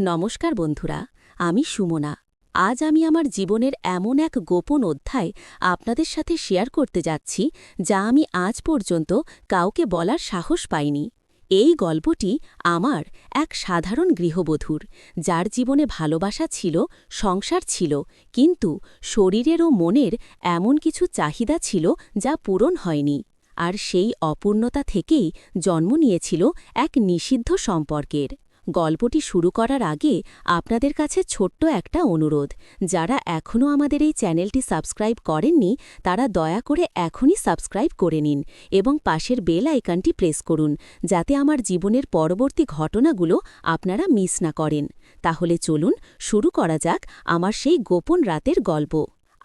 নমস্কার বন্ধুরা, আমি সুমনা। আজ আমি আমার জীবনের এমন এক গোপন অধ্যায় আপনাদের সাথে শেয়ার করতে যাচ্ছি যা আমি আজ পর্যন্ত কাউকে বলার সাহস পাইনি। এই গল্পটি আমার এক সাধারণ গৃহবধূর, যার জীবনে ভালোবাসা ছিল, সংসার ছিল, কিন্তু শরীরের ও মনের এমন কিছু চাহিদা ছিল যা পূরণ হয়নি। আর সেই অপূর্ণতা থেকেই জন্ম নিয়েছিল এক নিষিদ্ধ সম্পর্কের। গল্পটি শুরু করার আগে আপনাদের কাছে ছোট্ট একটা অনুরোধ, যারা এখনও আমাদের এই চ্যানেলটি সাবস্ক্রাইব করেননি তারা দয়া করে এখনই সাবস্ক্রাইব করে নিন এবং পাশের বেল আইকনটি প্রেস করুন, যাতে আমার জীবনের পরবর্তী ঘটনাগুলো আপনারা মিস না করেন। তাহলে চলুন শুরু করা যাক আমার সেই গোপন রাতের গল্প।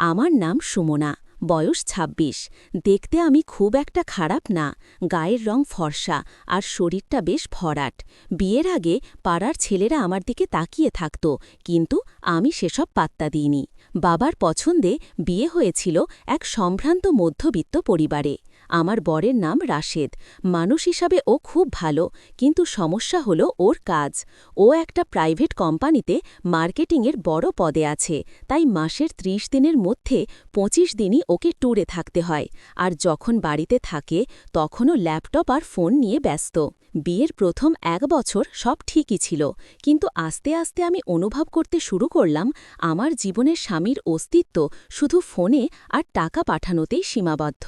আমার নাম সুমনা, বয়স ২৬। দেখতে আমি খুব একটা খারাপ না, গায়ের রং ফর্সা আর শরীরটা বেশ ভরাট। বিয়ের আগে পাড়ার ছেলেরা আমার দিকে তাকিয়ে থাকত, কিন্তু আমি সেসব পাত্তা দিইনি। বাবার পছন্দে বিয়ে হয়েছিল এক সম্ভ্রান্ত মধ্যবিত্ত পরিবারে। আমার বরের নাম রাশেদ। মানুষ হিসাবে ও খুব ভালো, কিন্তু সমস্যা হলো ওর কাজ। ও একটা প্রাইভেট কোম্পানিতে মার্কেটিংয়ের বড় পদে আছে, তাই মাসের ৩০ দিনের মধ্যে ২৫ দিনই ওকে ট্যুরে থাকতে হয়। আর যখন বাড়িতে থাকে তখনও ল্যাপটপ আর ফোন নিয়ে ব্যস্ত। বিয়ের প্রথম ১ বছর সব ঠিকই ছিল, কিন্তু আস্তে আস্তে আমি অনুভব করতে শুরু করলাম আমার জীবনের স্বামীর অস্তিত্ব শুধু ফোনে আর টাকা পাঠানোতেই সীমাবদ্ধ।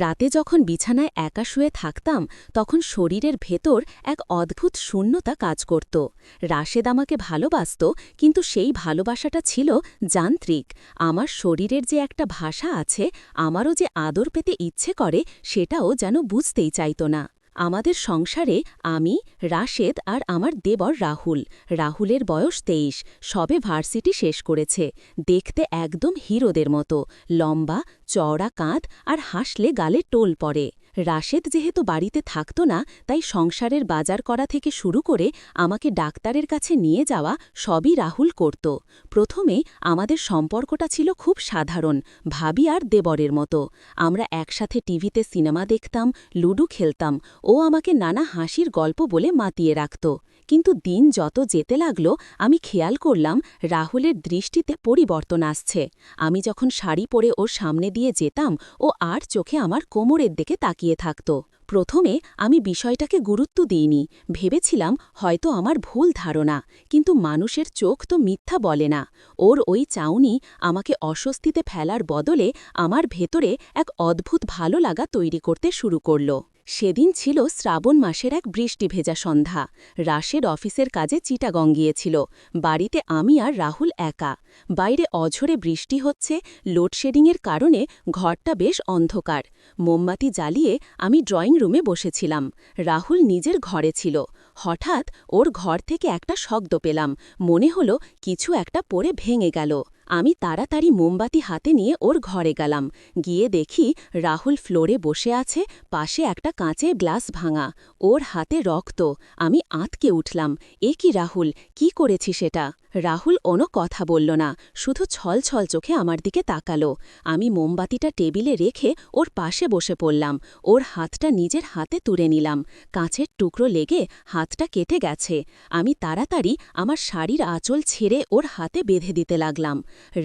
রাতে যখন বিছানায় একা শুয়ে থাকতাম তখন শরীরের ভেতর এক অদ্ভুত শূন্যতা কাজ করত। রাশেদ আমাকে ভালোবাসত, কিন্তু সেই ভালোবাসাটা ছিল যান্ত্রিক। আমার শরীরের যে একটা ভাষা আছে, আমারও যে আদর পেতে ইচ্ছে করে, সেটাও যেন বুঝতেই চাইত না। আমাদের সংসারে আমি, রাশেদ আর আমার দেবর রাহুল। রাহুলের বয়স ২৩, সবে ভার্সিটি শেষ করেছে। দেখতে একদম হিরোদের মতো, লম্বা, চওড়া কাঁধ আর হাসলে গালে টোল পড়ে। রাশেদ যেহেতু বাড়িতে থাকত না, তাই সংসারের বাজার করা থেকে শুরু করে আমাকে ডাক্তারের কাছে নিয়ে যাওয়া সবই রাহুল করত। প্রথমে আমাদের সম্পর্কটা ছিল খুব সাধারণ, ভাবি আর দেবরের মতো। আমরা একসাথে টিভিতে সিনেমা দেখতাম, লুডো খেলতাম। ও আমাকে নানা হাসির গল্প বলে মাতিয়ে রাখত। কিন্তু দিন যত যেতে লাগল আমি খেয়াল করলাম রাহুলের দৃষ্টিতে পরিবর্তন আসছে। আমি যখন শাড়ি পরে ওর সামনে দিয়ে যেতাম, ও আর চোখে আমার কোমরের দিকে তাকিয়ে থাকত। প্রথমে আমি বিষয়টাকে গুরুত্ব দিইনি, ভেবেছিলাম হয়তো আমার ভুল ধারণা, কিন্তু মানুষের চোখ তো মিথ্যা বলে না। ওর ওই চাউনি আমাকে অস্বস্তিতে ফেলার বদলে আমার ভেতরে এক অদ্ভুত ভালো লাগা তৈরি করতে শুরু করল। সেদিন ছিল শ্রাবণ মাসের এক বৃষ্টি ভেজা সন্ধ্যা। রাশেদ অফিসের কাজে চিটাগং গিয়েছিল। বাড়িতে আমি আর রাহুল একা। বাইরে অঝোরে বৃষ্টি হচ্ছে, লোডশেডিংয়ের কারণে ঘরটা বেশ অন্ধকার। মোমবাতি জ্বালিয়ে আমি ড্রয়িং রুমে বসেছিলাম। রাহুল নিজের ঘরে ছিল। হঠাৎ ওর ঘর থেকে একটা শব্দ পেলাম, মনে হলো কিছু একটা পড়ে ভেঙে গেল। আমি তাড়াতাড়ি মোমবাতি হাতে নিয়ে ওর ঘরে গেলাম। গিয়ে দেখি রাহুল ফ্লোরে বসে আছে, পাশে একটা কাঁচের গ্লাস ভাঙা, ওর হাতে রক্ত। আমি আঁতকে উঠলাম, এ কি রাহুল, কি করেছি সেটা? রাহুল কোনো কথা বলল না, শুধু ছলছল চোখে আমার দিকে তাকালো। আমি মোমবাতিটা টেবিলে রেখে ওর পাশে বসে পড়লাম। ওর হাতটা নিজের হাতে তুলে নিলাম। কাঁচের টুকরো লেগে হাতটা কেটে গেছে। আমি তাড়াতাড়ি আমার শাড়ির আঁচল ছেড়ে ওর হাতে বেঁধে দিতে লাগলাম।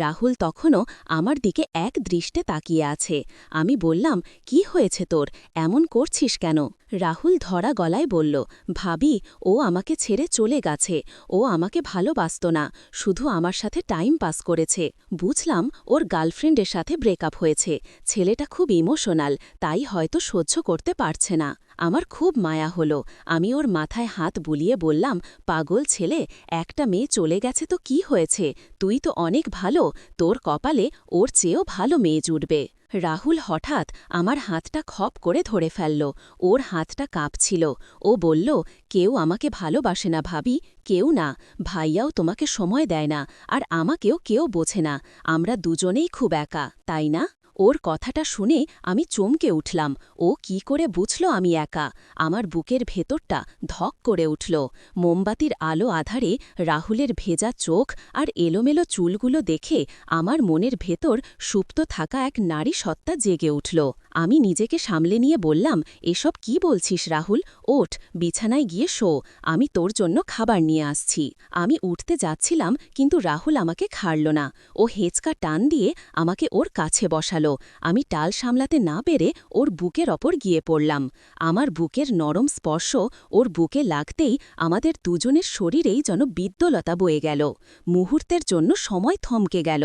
রাহুল তখনও আমার দিকে এক দৃষ্টে তাকিয়ে আছে। আমি বললাম, কি হয়েছে তোর, এমন করছিস কেন? রাহুল ধরা গলায় বলল, ভাবি, ও আমাকে ছেড়ে চলে গেছে। ও আমাকে ভালোবাসত না, শুধু আমার সাথে টাইম পাস করেছে। বুঝলাম ওর গার্লফ্রেন্ডের সাথে ব্রেকআপ হয়েছে। ছেলেটা খুব ইমোশনাল, তাই হয়তো সহ্য করতে পারছে না। আমার খুব মায়া হলো। আমি ওর মাথায় হাত বুলিয়ে বললাম, পাগল ছেলে, একটা মেয়ে চলে গেছে তো কি হয়েছে, তুই তো অনেক ভালো, তোর কপালে ওর চেয়েও ভালো মেয়ে জুটবে। রাহুল হঠাৎ আমার হাতটা খপ করে ধরে ফেলল। ওর হাতটা কাঁপছিল। ও বলল, কেউ আমাকে ভালোবাসে না ভাবি, কেউ না। ভাইয়াও তোমাকে সময় দেয় না, আর আমাকেও কেউ বোঝে না। আমরা দুজনেই খুব একা, তাই না? ওর কথাটা শুনে আমি চমকে উঠলাম। ও কি করে বুঝল আমি একা? আমার বুকের ভেতরটা ধক করে উঠল। মোমবাতির আলো আধারে রাহুলের ভেজা চোখ আর এলোমেলো চুলগুলো দেখে আমার মনের ভেতর সুপ্ত থাকা এক নারী সত্তা জেগে উঠল। আমি নিজেকে সামলে নিয়ে বললাম, এসব কি বলছিস রাহুল? ওঠ, বিছানায় গিয়ে শো, আমি তোর জন্য খাবার নিয়ে আসছি। আমি উঠতে যাচ্ছিলাম, কিন্তু রাহুল আমাকে ছাড়ল না। ও হেঁচকা টান দিয়ে আমাকে ওর কাছে বসালো। আমি টাল সামলাতে না পেরে ওর বুকের ওপর গিয়ে পড়লাম। আমার বুকের নরম স্পর্শ ওর বুকে লাগতেই আমাদের দুজনের শরীরেই যেন বিদ্যলতা বয়ে গেল। মুহূর্তের জন্য সময় থমকে গেল।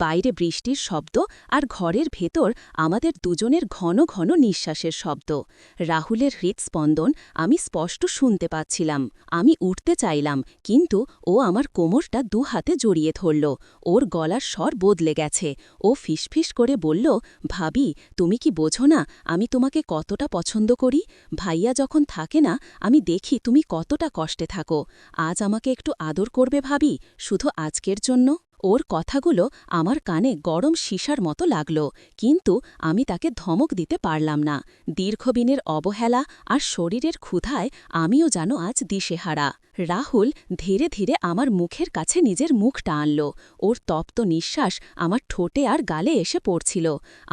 বাইরে বৃষ্টির শব্দ আর ঘরের ভেতর আমাদের দুজনের ঘন ঘন নিঃশ্বাসের শব্দ। রাহুলের হৃৎস্পন্দন আমি স্পষ্ট শুনতে পাচ্ছিলাম। আমি উঠতে চাইলাম, কিন্তু ও আমার কোমরটা দুহাতে জড়িয়ে ধরল। ওর গলার স্বর বদলে গেছে। ও ফিসফিস করে বলল, ভাবি, তুমি কি বোঝো না আমি তোমাকে কতটা পছন্দ করি? ভাইয়া যখন থাকে না, আমি দেখি তুমি কতটা কষ্টে থাকো। আজ আমাকে একটু আদর করবে ভাবি, শুধু আজকের জন্য? ওর কথাগুলো আমার কানে গরম সীসার মতো লাগল, কিন্তু আমি তাকে ধমক দিতে পারলাম না। দীর্ঘদিনের অবহেলা আর শরীরের ক্ষুধায় আমিও যেন আজ দিশেহারা। রাহুল ধীরে ধীরে আমার মুখের কাছে নিজের মুখটা আনল। ওর তপ্ত নিঃশ্বাস আমার ঠোঁটে আর গালে এসে পড়ছিল।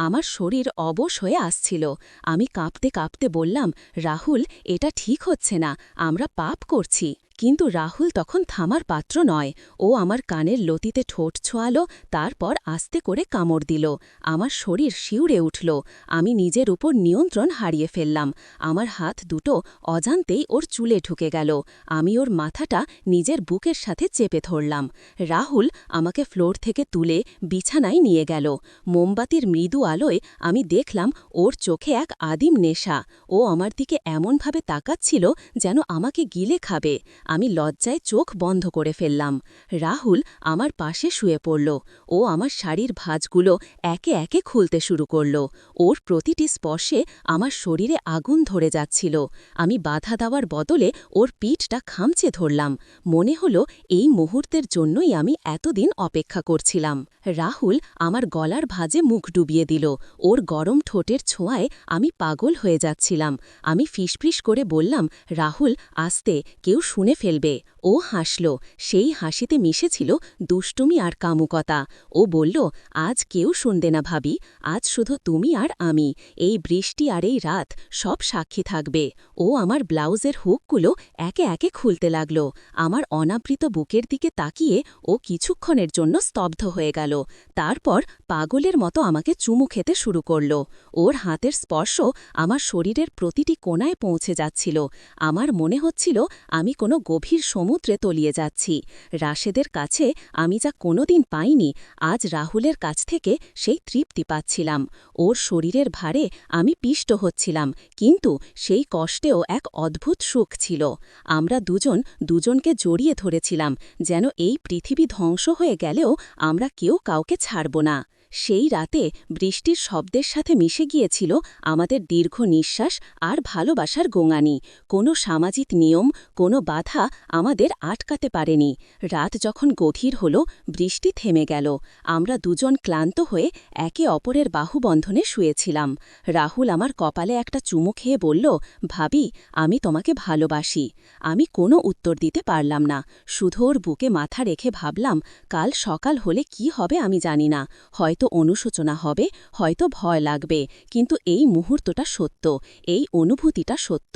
আমার শরীর অবশ হয়ে আসছিল। আমি কাঁপতে কাঁপতে বললাম, রাহুল, এটা ঠিক হচ্ছে না, আমরা পাপ করছি। কিন্তু রাহুল তখন থামার পাত্র নয়। ও আমার কানের লতিতে ঠোঁট ছোঁয়ালো, তারপর আস্তে করে কামড় দিল। আমার শরীর শিউরে উঠল। আমি নিজের উপর নিয়ন্ত্রণ হারিয়ে ফেললাম। আমার হাত দুটো অজান্তেই ওর চুলে ঢুকে গেল। আমি ওর মাথাটা নিজের বুকের সাথে চেপে ধরলাম। রাহুল আমাকে ফ্লোর থেকে তুলে বিছানায় নিয়ে গেল। মোমবাতির মৃদু আলোয় আমি দেখলাম ওর চোখে এক আদিম নেশা। ও আমার দিকে এমনভাবে তাকাচ্ছিল যেন আমাকে গিলে খাবে। আমি লজ্জায় চোখ বন্ধ করে ফেললাম। রাহুল আমার পাশে শুয়ে পড়ল। ও আমার শাড়ির ভাঁজগুলো একে একে খুলতে শুরু করল। ওর প্রতিটি স্পর্শে আমার শরীরে আগুন ধরে যাচ্ছিল। আমি বাধা দেওয়ার বদলে ওর পিঠটা খামচে ধরলাম। মনে হলো এই মুহূর্তের জন্যই আমি এতদিন অপেক্ষা করছিলাম। রাহুল আমার গলার ভাঁজে মুখ ডুবিয়ে দিল। ওর গরম ঠোঁটের ছোঁয়ায় আমি পাগল হয়ে যাচ্ছিলাম। আমি ফিসফিস করে বললাম, রাহুল, আস্তে, কেউ শুনে ফেলবে। ও হাসল। সেই হাসিতে মিশেছিল দুষ্টুমি আর কামুকতা। ও বলল, আজ কেউ শুনবে না ভাবি, আজ শুধু তুমি আর আমি। এই বৃষ্টি আর এই রাত সব সাক্ষী থাকবে। ও আমার ব্লাউজের হুকগুলো একে একে খুলতে লাগল। আমার অনাবৃত বুকের দিকে তাকিয়ে ও কিছুক্ষণের জন্য স্তব্ধ হয়ে গেল। তারপর পাগলের মতো আমাকে চুমু খেতে শুরু করল। ওর হাতের স্পর্শ আমার শরীরের প্রতিটি কোণায় পৌঁছে যাচ্ছিল। আমার মনে হচ্ছিল আমি কোনো গভীর সমুদ্রে তলিয়ে যাচ্ছি। রাশেদের কাছে আমি যা কোনোদিন পাইনি, আজ রাহুলের কাছ থেকে সেই তৃপ্তি পাচ্ছিলাম। ওর শরীরের ভারে আমি পিষ্ট হচ্ছিলাম, কিন্তু সেই কষ্টেও এক অদ্ভুত সুখ ছিল। আমরা দুজন দুজনকে জড়িয়ে ধরেছিলাম, যেন এই পৃথিবী ধ্বংস হয়ে গেলেও আমরা কেউ কাউকে ছাড়ব না। সেই রাতে বৃষ্টির শব্দের সাথে মিশে গিয়েছিল আমাদের দীর্ঘ নিঃশ্বাস আর ভালোবাসার গোঙানি। কোনো সামাজিক নিয়ম, কোনো বাধা আমাদের আটকাতে পারেনি। রাত যখন গভীর হল, বৃষ্টি থেমে গেল। আমরা দুজন ক্লান্ত হয়ে একে অপরের বাহুবন্ধনে শুয়েছিলাম। রাহুল আমার কপালে একটা চুমু খেয়ে বলল, ভাবি, আমি তোমাকে ভালোবাসি। আমি কোনো উত্তর দিতে পারলাম না, শুধু ওর বুকে মাথা রেখে ভাবলাম, কাল সকাল হলে কি হবে আমি জানি না। হয়তো অনুশোচনা হবে, হয়তো ভয় লাগবে, কিন্তু এই মুহূর্তটা সত্য, এই অনুভূতিটা সত্য।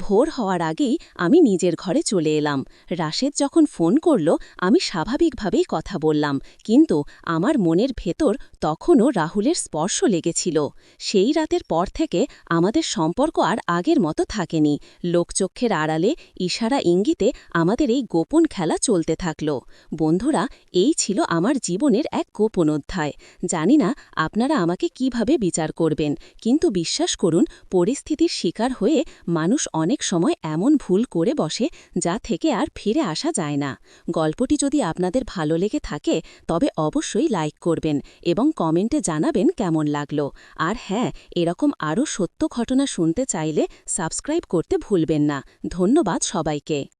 ভোর হওয়ার আগেই আমি নিজের ঘরে চলে এলাম। রাশেদ যখন ফোন করল, আমি স্বাভাবিকভাবেই কথা বললাম, কিন্তু আমার মনের ভেতর তখনও রাহুলের স্পর্শ লেগেছিল। সেই রাতের পর থেকে আমাদের সম্পর্ক আর আগের মতো থাকেনি। লোকচক্ষের আড়ালে, ইশারা ইঙ্গিতে আমাদের এই গোপন খেলা চলতে থাকল। বন্ধুরা, এই ছিল আমার জীবনের এক গোপন অধ্যায়। জানি না আপনারা আমাকে কিভাবে বিচার করবেন, কিন্তু বিশ্বাস করুন, পরিস্থিতির শিকার হয়ে মানুষ অনেক সময় এমন ভুল করে বসে যা থেকে আর ফিরে আসা যায় না। গল্পটি যদি আপনাদের ভালো লেগে থাকে, তবে অবশ্যই লাইক করবেন এবং কমেন্টে জানাবেন কেমন লাগলো। আর হ্যাঁ, এরকম আরও সত্য ঘটনা শুনতে চাইলে সাবস্ক্রাইব করতে ভুলবেন না। ধন্যবাদ সবাইকে।